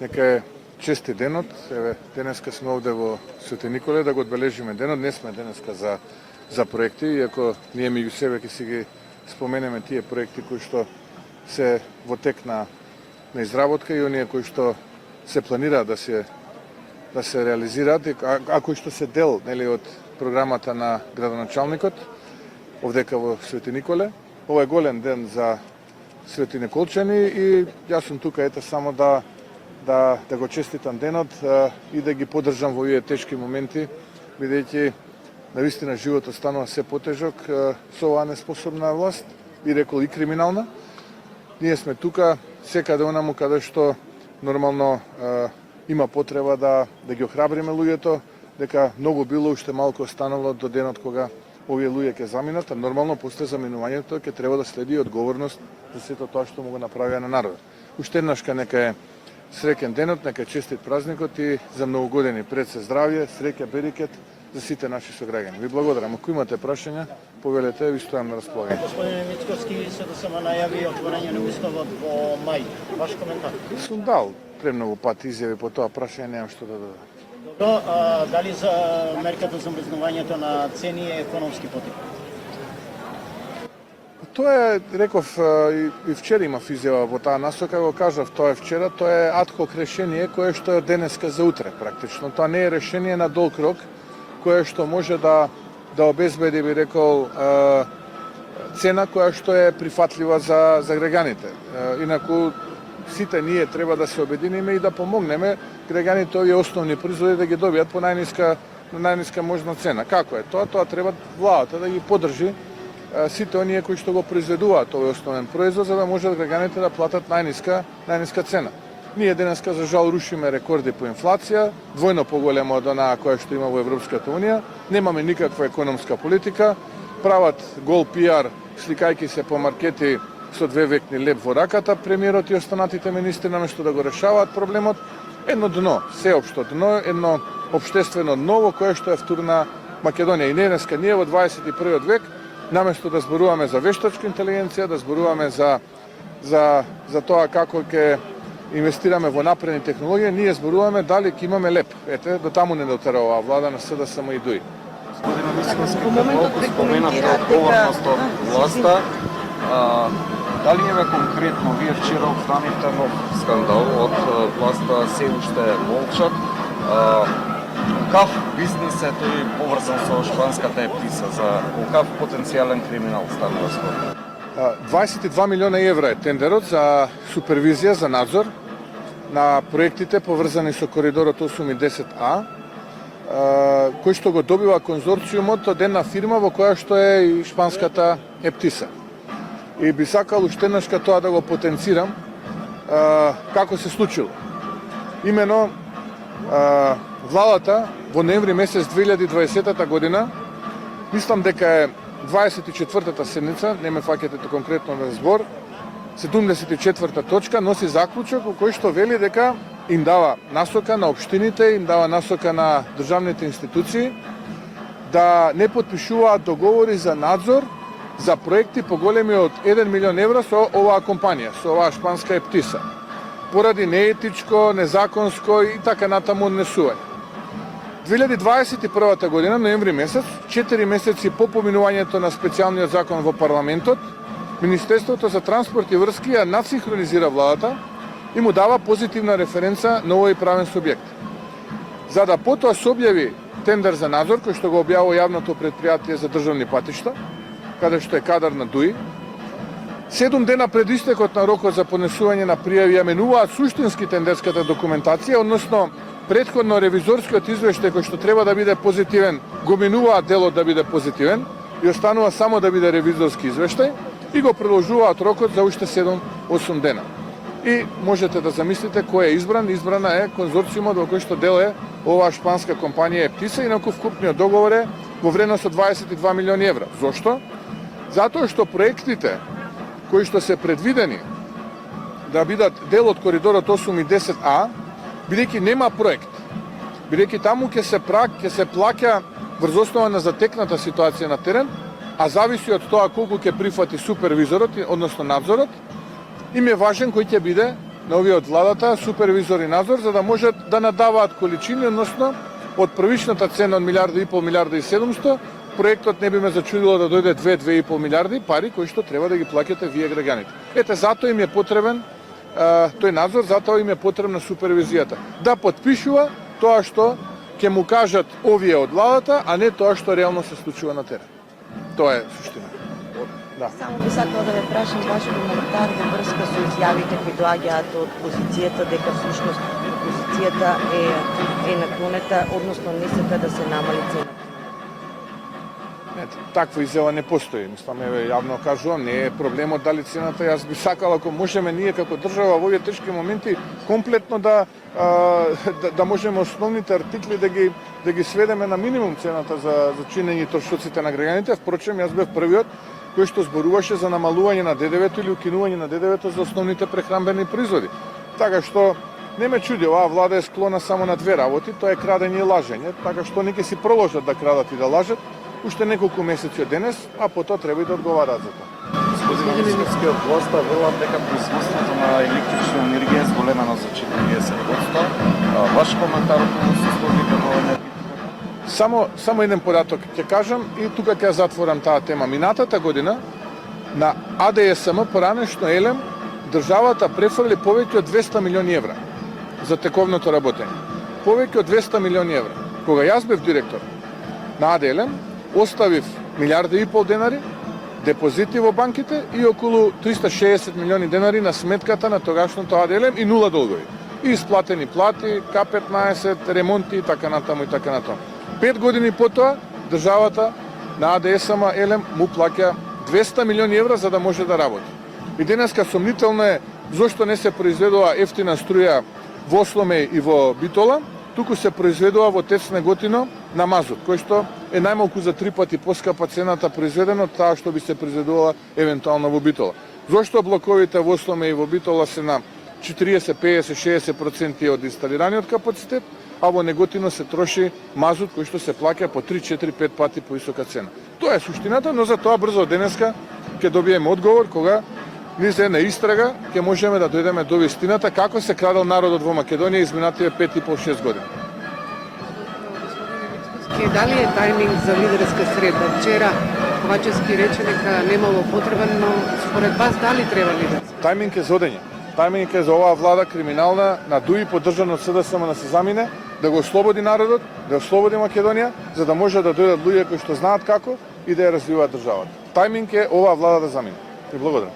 Нека е чести денот. Еве, денеска сме овде во Свети Николе да го одбележиме денот. Не сме денеска за проекти, иако ние меѓу себе ќе си ги споменеме тие проекти кои што се во тек на изработка и оние кои што се планираат да се реализираат, а кои што се дел, нели, од програмата на градоначалникот овдека во Свети Николе. Ова е голем ден за Свети Николчани и јас сум тука само да го честитам денот и да ги поддржам во овие тешки моменти, бидејќи навистина животот станува се потежок со оваа неспособна власт, би рекол и криминална. Ние сме тука секаде онаму каде што нормално има потреба да ги охрабриме луѓето, дека многу било, уште малку останало до денот кога овие луѓе ќе заминат, а нормално после заминувањето ќе треба да следи одговорност за сето тоа што му го направија на народот. Уште еднашка нека е среќен денот, нека е честит празникот и за многу години пред се здравје, среќа, берикет за сите наши сограѓани. Ви благодарам. Ако имате прашања, повелете, ви стојам на располагање. Господине Мицковски, СДСМ најави отворање на уставот во мај. Ваш коментар? Сум дал премногу пат изјави по тоа прашање, немам што да додам. Добро, дали за мерката за мрзнувањето на цени е економски потик? Тоа е, реков, и вчера имав изјава во таа насока, го кажав тоа е вчера, тоа е адхок решение кое што е денеска за утре практично. Тоа не е решение на долг рок, кое што може да обезбеди, би рекол, цена која што е прифатлива за граѓаните. Инаку, сите ние треба да се обединиме и да помогнеме граѓаните овие основни производи да ги добијат по најниска можна цена. Како е тоа? Тоа треба владата да ги поддржи сите оние кои што го произведуваат овој основен производ, за да можат граѓаните да платат најниска цена. Ние денеска за жал рушиме рекорди по инфлација, двојно поголема од онаа која што има во Европската унија. Немаме никаква економска политика, прават гол пиар сликајќи се по маркети со 2 векни леп во раката, премиерот и останатите министри наместо да го решаваат проблемот. Едно дно, сеопшто дно, едно општествено дно во кое што е втурна Македонија. И денеска ние во 21 век, наместо да зборуваме за вештачка интелигенција, да зборуваме за тоа како ќе инвестираме во напредни технологии, ние зборуваме дали ќе имаме леп. Ете, до таму не дотера оваа влада на СДСМ и ДУИ. Господине Мицковски, колку споменавте одговорност од власта, дали еве конкретно вие вчера обстанивте нов скандал од власта се уште молчат? Кав бизнис е тој поврзан со шпанската ептиса? За кав потенцијален криминал станува збор? 22 милиона евра е тендерот за супервизија, за надзор на проектите поврзани со коридорот 8 и 10А, кој што го добива конзорциумот од една фирма во која што е и шпанската ептиса. И би сакал уште еднашка тоа да го потенцирам како се случило. Имено владата во ноември месец 2020 година, мислам дека е 24-та седница, не ме фаќате конкретно на збор, 74-та точка, носи заклучок во кој што вели дека им дава насока на општините, им дава насока на државните институции да не потпишуваат договори за надзор за проекти поголеми од 1 милион евра со оваа компанија, со оваа шпанска ептиса, поради неетичко, незаконско и така натаму однесување. 2021 година, ноември месец, 4 месеци по поминувањето на специјалниот закон во парламентот, Министерството за транспорт и врски ја надсинхронизира владата и му дава позитивна референца на овој правен субјект. За да потоа се објави тендер за надзор, кој што го објавува јавното предпријатие за државни патишта, каде што е кадар на ДУИ, 7 дена пред истекот на рокот за поднесување на пријави ја менуваат суштински тендерската документација, односно претходно ревизорскиот извештај кој што треба да биде позитивен, го менуваат делот да биде позитивен и останува само да биде ревизорски извештај и го продолжуваат рокот за уште 7-8 дена. И можете да замислите кој е избран. Избрана е конзорциумот во кој што дел е оваа шпанска компанија Ептиса, инаку вкупниот договор е во вредност од 22 милиони евра. Зошто? Затоа што проектите кои што се предвидени да бидат дел од коридорот 8 и 10А, бидејќи нема проект, бидејќи таму ќе се плаќа врз основа на затекната ситуација на терен, а зависи од тоа колку ќе прифати супервизорот, односно надзорот, им е важен кој ќе биде на овие од владата супервизор и надзор за да можат да надаваат количини, односно од првичната цена од милиарда и пол, милиарда и 700, проектот не би ме зачудило да дојде 2,5 милиарди пари кои што треба да ги плаќате вие граѓаните. Ете, затоа им е потребен тој надзор, затоа им е потребна супервизијата. Да потпишува тоа што ќе му кажат овие од владата, а не тоа што реално се случува на терен. Тоа е суштина. Да. Само би сакала да ве прашам ваш коментар во врска со изјавите кои доаѓаат од позицијата дека всушност позицијата е наклонета, односно не сака да се намали цената. Таква изјава не постои. Мислам, еве, јавно кажувам, не е проблемот дали цената. Јас би сакал, ако можеме ние како држава во овие тешки моменти комплетно да можеме основните артикли да ги сведеме на минимум цената за чинење и трошоците на граѓаните. Впрочем, јас бев првиот кој што зборуваше за намалување на ДДВ-то или укинување на ДДВ-то за основните прехранбени производи. Така што не ме чуди, оваа влада е склона само на две работи, тоа е крадење и лажење, така што нека си продолжат да крадат и да лажат уште неколку месеци од денес, а потоа треба и да одговараат за тоа. Господин министерски од власта велат дека производството на електрична енергија е зголемено за 40%. Ваш коментар околу состојбите во енергија? Само еден податок ќе кажам и тука ќе затворам таа тема. Минатата година на АДСМ поранешно Елем државата префрли повеќе од 200 милиони евра за тековното работење. Повеќе од 200 милиони евра. Кога јас бев директор на АДЛМ, оставив милиарда и пол денари депозити во банките и околу 360 милиони денари на сметката на тогашното АДЛМ и нула долгови. И исплатени плати, К15, ремонти и така натаму и така натаму. 5 години потоа државата на АДСМ Елем му плаќа 200 милиони евра за да може да работи. И денеска сомнително е зошто не се произведува ефтина струја во Сломеј и во Битола, туку се произведува во ТЕЦ Неготино на мазут, кој што е најмалку за 3 пати поскапа цената произведено од таа што би се произведувала евентуално во Битола. Зошто блоковите во Сломеј и во Битола се на 40, 50, 60% од инсталираниот капацитет, а во Неготино се троши мазут кој што се плаќа по 3, 4, 5 пати поисока цена. Тоа е суштината, но за тоа брзо денеска ќе добиеме одговор кога низ една истрага ќе можеме да дојдеме до вистината како се крадел народот во Македонија изминативе 5,5-6 години. Дали е тајминг за лидерска средба? Вчера Ковачевски рече дека немало потребен, но според вас дали треба лидер? Тајминг е за одење. Тајминг е за оваа влада криминална на ДУИ поддржана од СДСМ да се замине, да го ослободи народот, да ослободи Македонија, за да може да дојдат луѓе кои што знаат како и да ја развиваат државата. Тајминг е оваа влада да замине. И благодарам.